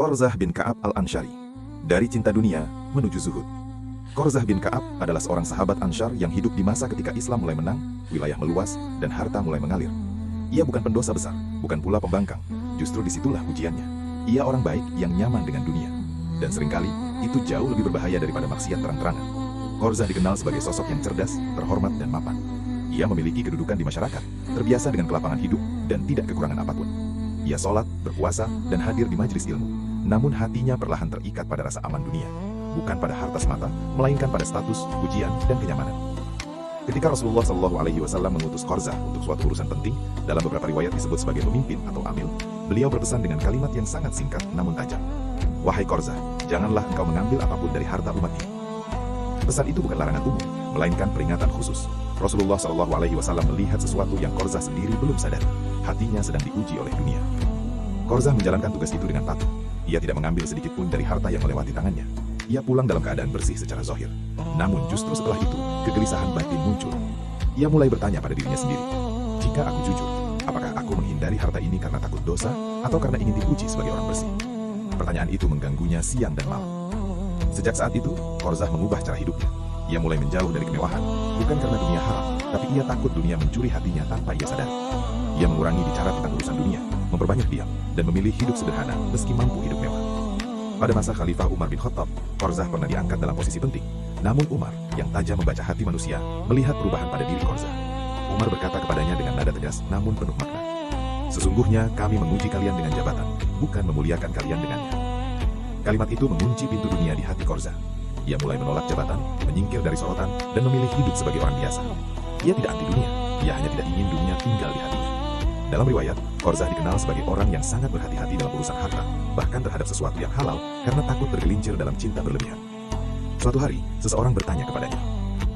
Qorzah bin Ka'ab al-Ansyari. Dari cinta dunia menuju zuhud. Qorzah bin Ka'ab adalah seorang sahabat Ansyar yang hidup di masa ketika Islam mulai menang, wilayah meluas, dan harta mulai mengalir. Ia bukan pendosa besar, bukan pula pembangkang. Justru disitulah ujiannya. Ia orang baik yang nyaman dengan dunia. Dan seringkali, itu jauh lebih berbahaya daripada maksiat terang-terangan. Qorzah dikenal sebagai sosok yang cerdas, terhormat, dan mapan. Ia memiliki kedudukan di masyarakat, terbiasa dengan kelapangan hidup, dan tidak kekurangan apapun. Ia sholat, berpuasa, dan hadir di majelis ilmu. Namun hatinya perlahan terikat pada rasa aman dunia. Bukan pada harta semata, melainkan pada status, pujian, dan kenyamanan. Ketika Rasulullah SAW mengutus Qorzah untuk suatu urusan penting, dalam beberapa riwayat disebut sebagai pemimpin atau amil, beliau berpesan dengan kalimat yang sangat singkat namun tajam. Wahai Qorzah, janganlah engkau mengambil apapun dari harta umat ini. Pesan itu bukan larangan umum, melainkan peringatan khusus. Rasulullah SAW melihat sesuatu yang Qorzah sendiri belum sadari. Hatinya sedang diuji oleh dunia. Qorzah menjalankan tugas itu dengan patuh. Ia tidak mengambil sedikit pun dari harta yang melewati tangannya. Ia pulang dalam keadaan bersih secara zahir. Namun justru setelah itu, kegelisahan batin muncul. Ia mulai bertanya pada dirinya sendiri, jika aku jujur, apakah aku menghindari harta ini karena takut dosa, atau karena ingin dipuji sebagai orang bersih? Pertanyaan itu mengganggunya siang dan malam. Sejak saat itu, Qorzah mengubah cara hidupnya. Ia mulai menjauh dari kemewahan, bukan karena dunia haram, tapi ia takut dunia mencuri hatinya tanpa ia sadari. Ia mengurangi bicara tentang urusan dunia, memperbanyak diam, dan memilih hidup sederhana meski mampu hidup mewah. Pada masa Khalifah Umar bin Khattab, Qorzah pernah diangkat dalam posisi penting. Namun Umar, yang tajam membaca hati manusia, melihat perubahan pada diri Qorzah. Umar berkata kepadanya dengan nada tegas namun penuh makna. Sesungguhnya kami menguji kalian dengan jabatan, bukan memuliakan kalian dengannya. Kalimat itu mengunci pintu dunia di hati Qorzah. Ia mulai menolak jabatan, menyingkir dari sorotan, dan memilih hidup sebagai orang biasa. Ia tidak anti dunia, ia hanya tidak ingin dunia tinggal di hatinya. Dalam riwayat, Qorzah dikenal sebagai orang yang sangat berhati-hati dalam urusan harta, bahkan terhadap sesuatu yang halal, karena takut tergelincir dalam cinta berlebihan. Suatu hari, seseorang bertanya kepadanya,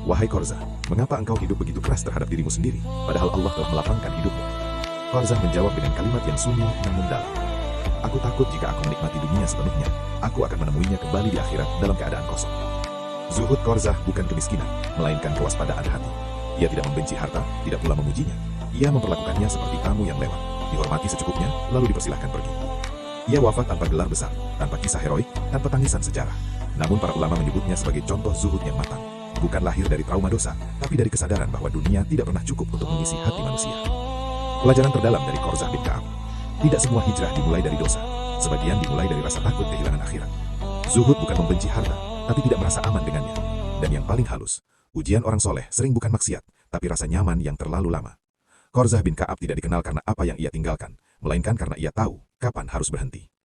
"Wahai Qorzah, mengapa engkau hidup begitu keras terhadap dirimu sendiri, padahal Allah telah melapangkan hidupmu?" Qorzah menjawab dengan kalimat yang sunyi namun dalam. "Aku takut jika aku menikmati dunia sepenuhnya, aku akan menemuinya kembali di akhirat dalam keadaan kosong." Zuhud Qorzah bukan kemiskinan, melainkan kewaspadaan hati. Ia tidak membenci harta, tidak pula memujinya. Ia memperlakukannya seperti tamu yang lewat, dihormati secukupnya, lalu dipersilahkan pergi. Ia wafat tanpa gelar besar, tanpa kisah heroik, tanpa tangisan sejarah. Namun para ulama menyebutnya sebagai contoh zuhud yang matang. Bukan lahir dari trauma dosa, tapi dari kesadaran bahwa dunia tidak pernah cukup untuk mengisi hati manusia. Pelajaran terdalam dari Qorzah bin Ka'ab. Tidak semua hijrah dimulai dari dosa. Sebagian dimulai dari rasa takut kehilangan akhirat. Zuhud bukan membenci harta, tapi tidak merasa aman dengannya. Dan yang paling halus, ujian orang soleh sering bukan maksiat, tapi rasa nyaman yang terlalu lama. Qorzah bin Ka'ab tidak dikenal karena apa yang ia tinggalkan, melainkan karena ia tahu kapan harus berhenti.